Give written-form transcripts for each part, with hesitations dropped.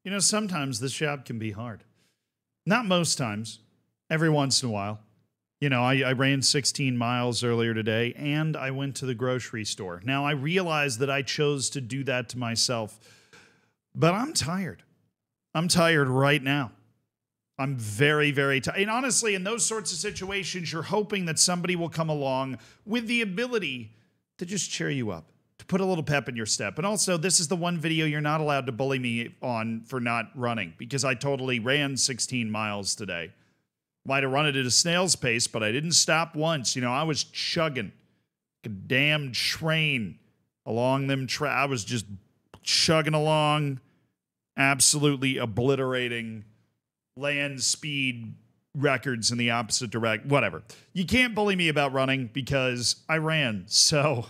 You know, sometimes this job can be hard. Not most times, every once in a while. You know, I ran 16 miles earlier today and I went to the grocery store. Now, I realize that I chose to do that to myself, but I'm tired. I'm tired right now. I'm very, very tired. And honestly, in those sorts of situations, you're hoping that somebody will come along with the ability to just cheer you up, to put a little pep in your step. And also, this is the one video you're not allowed to bully me on for not running, because I totally ran 16 miles today. Might have run it at a snail's pace, but I didn't stop once. You know, I was chugging like a damn train along them. I was just chugging along, absolutely obliterating land speed records in the opposite direction. Whatever. You can't bully me about running because I ran. So,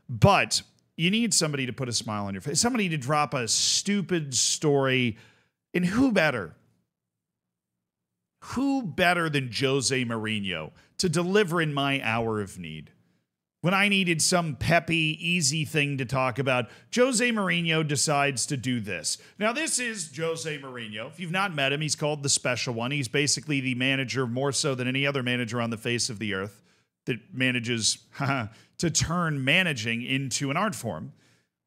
But you need somebody to put a smile on your face, somebody to drop a stupid story. And who better? Who better than Jose Mourinho to deliver in my hour of need? When I needed some peppy, easy thing to talk about, Jose Mourinho decides to do this. Now, this is Jose Mourinho. If you've not met him, he's called the Special One. He's basically the manager, more so than any other manager on the face of the earth, that manages to turn managing into an art form,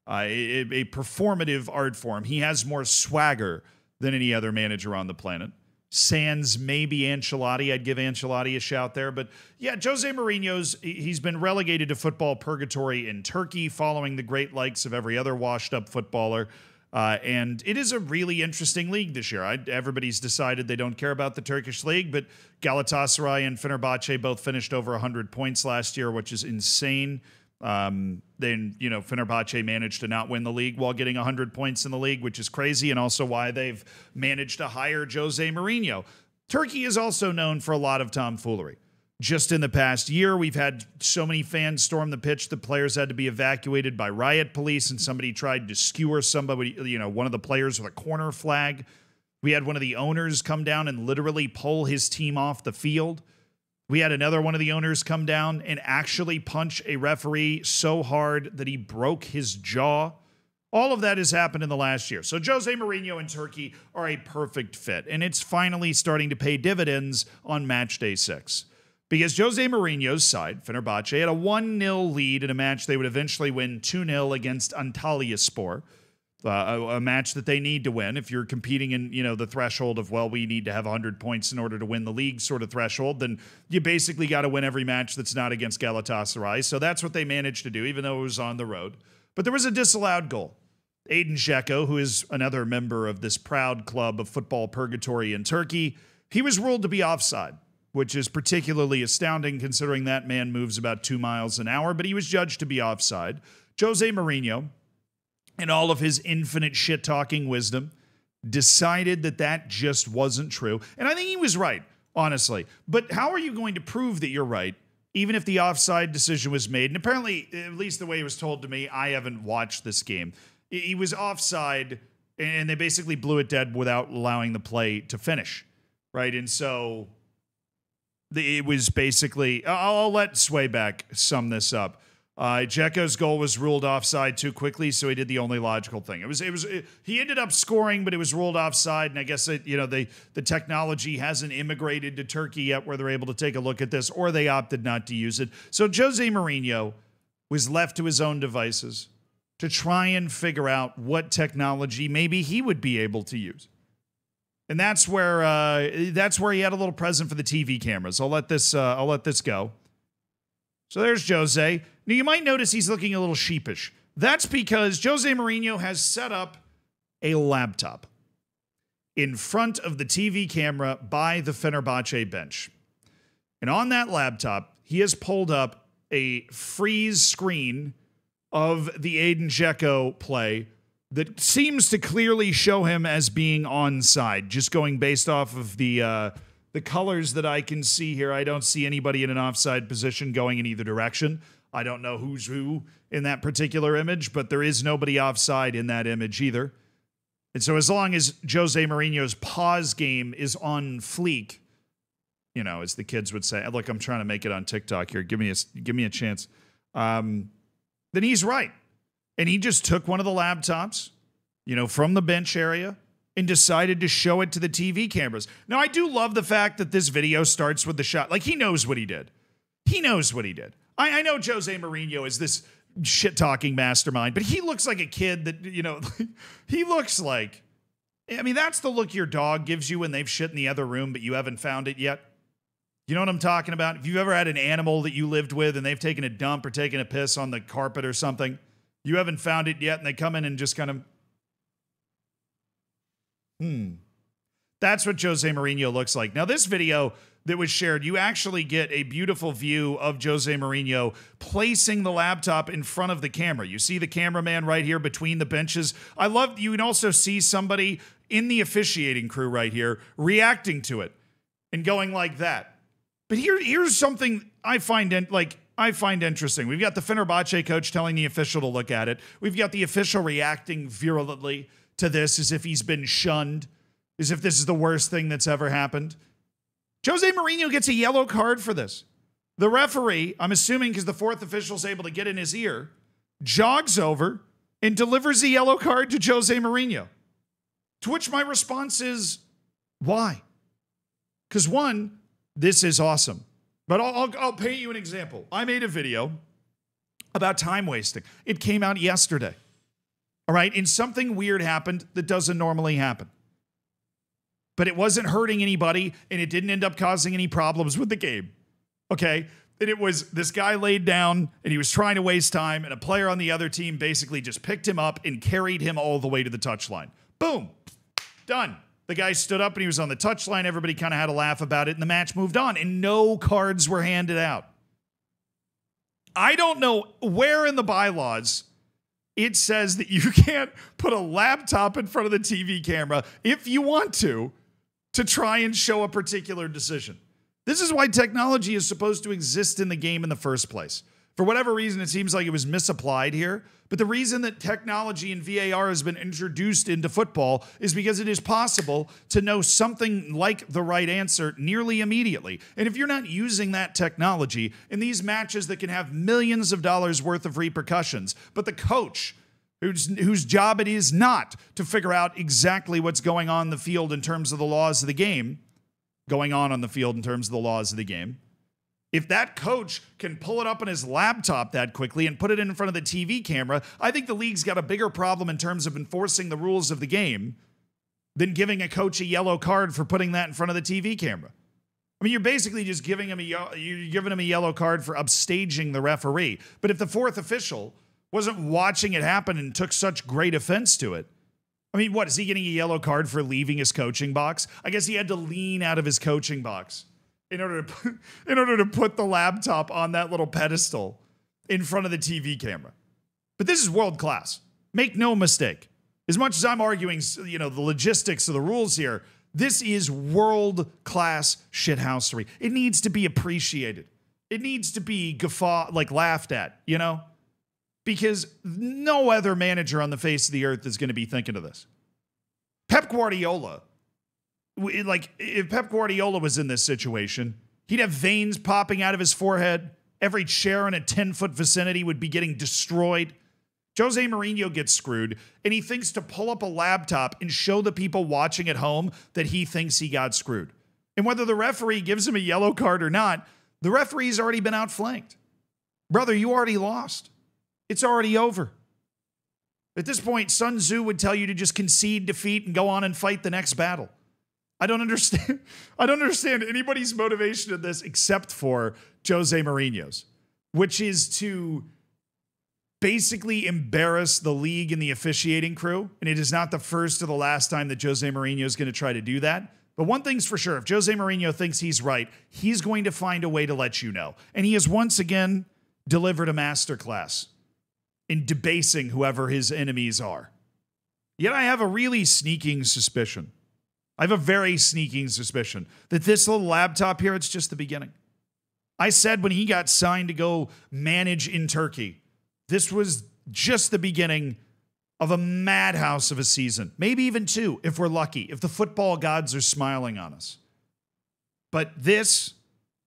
a performative art form. He has more swagger than any other manager on the planet. Sans maybe Ancelotti. I'd give Ancelotti a shout there. But yeah, Jose Mourinho's, he's been relegated to football purgatory in Turkey following the great likes of every other washed-up footballer. And it is a really interesting league this year. Everybody's decided they don't care about the Turkish league, but Galatasaray and Fenerbahce both finished over 100 points last year, which is insane. Then, you know, Fenerbahce managed to not win the league while getting 100 points in the league, which is crazy, and also why they've managed to hire Jose Mourinho. Turkey is also known for a lot of tomfoolery. Just in the past year, we've had so many fans storm the pitch that players had to be evacuated by riot police, and somebody tried to skewer somebody, you know, one of the players with a corner flag. We had one of the owners come down and literally pull his team off the field. We had another one of the owners come down and actually punch a referee so hard that he broke his jaw. All of that has happened in the last year. So Jose Mourinho and Turkey are a perfect fit, and it's finally starting to pay dividends on match day 6. Because Jose Mourinho's side, Fenerbahce, had a 1-0 lead in a match they would eventually win 2-0 against Antalyaspor. A match that they need to win. If you're competing in, you know, the threshold of, well, we need to have 100 points in order to win the league sort of threshold, then you basically got to win every match that's not against Galatasaray. So that's what they managed to do, even though it was on the road. But there was a disallowed goal. Edin Dzeko, who is another member of this proud club of football purgatory in Turkey, he was ruled to be offside, which is particularly astounding considering that man moves about 2 miles an hour, but he was judged to be offside. Jose Mourinho, in all of his infinite shit-talking wisdom, decided that that just wasn't true. And I think he was right, honestly. But how are you going to prove that you're right, even if the offside decision was made? And apparently, at least the way it was told to me, I haven't watched this game. He was offside, and they basically blew it dead without allowing the play to finish, right? And so it was basically, I'll let Swayback sum this up. Dzeko's goal was ruled offside too quickly, so he did the only logical thing. He ended up scoring, but it was ruled offside, and I guess the technology hasn't immigrated to Turkey yet where they're able to take a look at this, or they opted not to use it. So Jose Mourinho was left to his own devices to try and figure out what technology maybe he would be able to use. And that's where he had a little present for the TV cameras. I'll let this go. So there's Jose. Now, you might notice he's looking a little sheepish. That's because Jose Mourinho has set up a laptop in front of the TV camera by the Fenerbahce bench. And on that laptop, he has pulled up a freeze screen of the Edin Dzeko play that seems to clearly show him as being onside, just going based off of the colors that I can see here. I don't see anybody in an offside position going in either direction. I don't know who's who in that particular image, but there is nobody offside in that image either. And so as long as Jose Mourinho's pause game is on fleek, you know, as the kids would say, look, I'm trying to make it on TikTok here. Give me a chance. Then he's right. And he just took one of the laptops from the bench area and decided to show it to the TV cameras. Now, I do love the fact that this video starts with the shot. Like, he knows what he did. He knows what he did. I know Jose Mourinho is this shit-talking mastermind, but he looks like a kid that, he looks like, that's the look your dog gives you when they've shit in the other room, but you haven't found it yet. You know what I'm talking about? If you've ever had an animal that you lived with and they've taken a dump or taken a piss on the carpet or something, you haven't found it yet, and they come in and just kind of, That's what Jose Mourinho looks like. Now, this video that was shared, you actually get a beautiful view of Jose Mourinho placing the laptop in front of the camera. You see the cameraman right here between the benches. I love, you can also see somebody in the officiating crew right here reacting to it and going like that. But here's something I find interesting. We've got the Fenerbahce coach telling the official to look at it. We've got the official reacting virulently to this as if he's been shunned, as if this is the worst thing that's ever happened. Jose Mourinho gets a yellow card for this. The referee, I'm assuming because the fourth official's able to get in his ear, jogs over and delivers a yellow card to Jose Mourinho. To which my response is, why? Because one, this is awesome. But I'll paint you an example. I made a video about time wasting. It came out yesterday. All right? And something weird happened that doesn't normally happen. But it wasn't hurting anybody, and it didn't end up causing any problems with the game. Okay? And it was this guy laid down, and he was trying to waste time, and a player on the other team basically just picked him up and carried him all the way to the touchline. Boom. Done. The guy stood up, and he was on the touchline. Everybody kind of had a laugh about it, and the match moved on, and no cards were handed out. I don't know where in the bylaws it says that you can't put a laptop in front of the TV camera if you want to try and show a particular decision. This is why technology is supposed to exist in the game in the first place. For whatever reason, it seems like it was misapplied here. But the reason that technology and VAR has been introduced into football is because it is possible to know something like the right answer nearly immediately. And if you're not using that technology in these matches that can have millions of dollars worth of repercussions, but the coach, whose job it is not to figure out exactly what's going on the field in terms of the laws of the game, if that coach can pull it up on his laptop that quickly and put it in front of the TV camera, I think the league's got a bigger problem in terms of enforcing the rules of the game than giving a coach a yellow card for putting that in front of the TV camera. I mean, you're basically just giving him a yellow card for upstaging the referee. But if the fourth official wasn't watching it happen and took such great offense to it, I mean, what, is he getting a yellow card for leaving his coaching box? I guess he had to lean out of his coaching box in order to put the laptop on that little pedestal in front of the TV camera. But this is world class. Make no mistake. As much as I'm arguing, the logistics of the rules here, this is world class shithousery. It needs to be appreciated. It needs to be laughed at, because no other manager on the face of the earth is going to be thinking of this. Pep Guardiola, if Pep Guardiola was in this situation, he'd have veins popping out of his forehead. Every chair in a 10-foot vicinity would be getting destroyed. Jose Mourinho gets screwed, and he thinks to pull up a laptop and show the people watching at home that he thinks he got screwed. And whether the referee gives him a yellow card or not, the referee's already been outflanked. Brother, you already lost. It's already over. At this point, Sun Tzu would tell you to just concede defeat and go on and fight the next battle. I don't understand anybody's motivation in this except for Jose Mourinho's, which is to basically embarrass the league and the officiating crew. And it is not the first or the last time that Jose Mourinho is going to try to do that. But one thing's for sure, if Jose Mourinho thinks he's right, he's going to find a way to let you know. And he has once again delivered a masterclass in debasing whoever his enemies are. Yet I have a really sneaking suspicion. I have a very sneaking suspicion that this little laptop here, it's just the beginning. I said when he got signed to go manage in Turkey, this was just the beginning of a madhouse of a season. Maybe even two, if we're lucky, if the football gods are smiling on us. But this,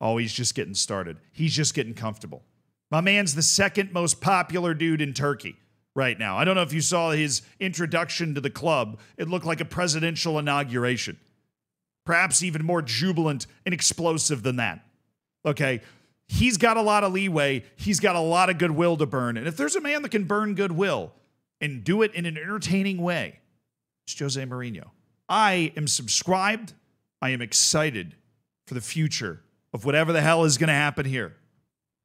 he's just getting started. He's just getting comfortable. My man's the second most popular dude in Turkey. right now. I don't know if you saw his introduction to the club. It looked like a presidential inauguration. Perhaps even more jubilant and explosive than that. Okay, he's got a lot of leeway. He's got a lot of goodwill to burn. And if there's a man that can burn goodwill and do it in an entertaining way, it's Jose Mourinho. I am subscribed. I am excited for the future of whatever the hell is going to happen here.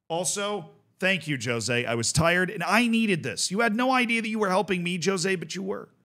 Also, thank you, Jose. I was tired and I needed this. You had no idea that you were helping me, Jose, but you were.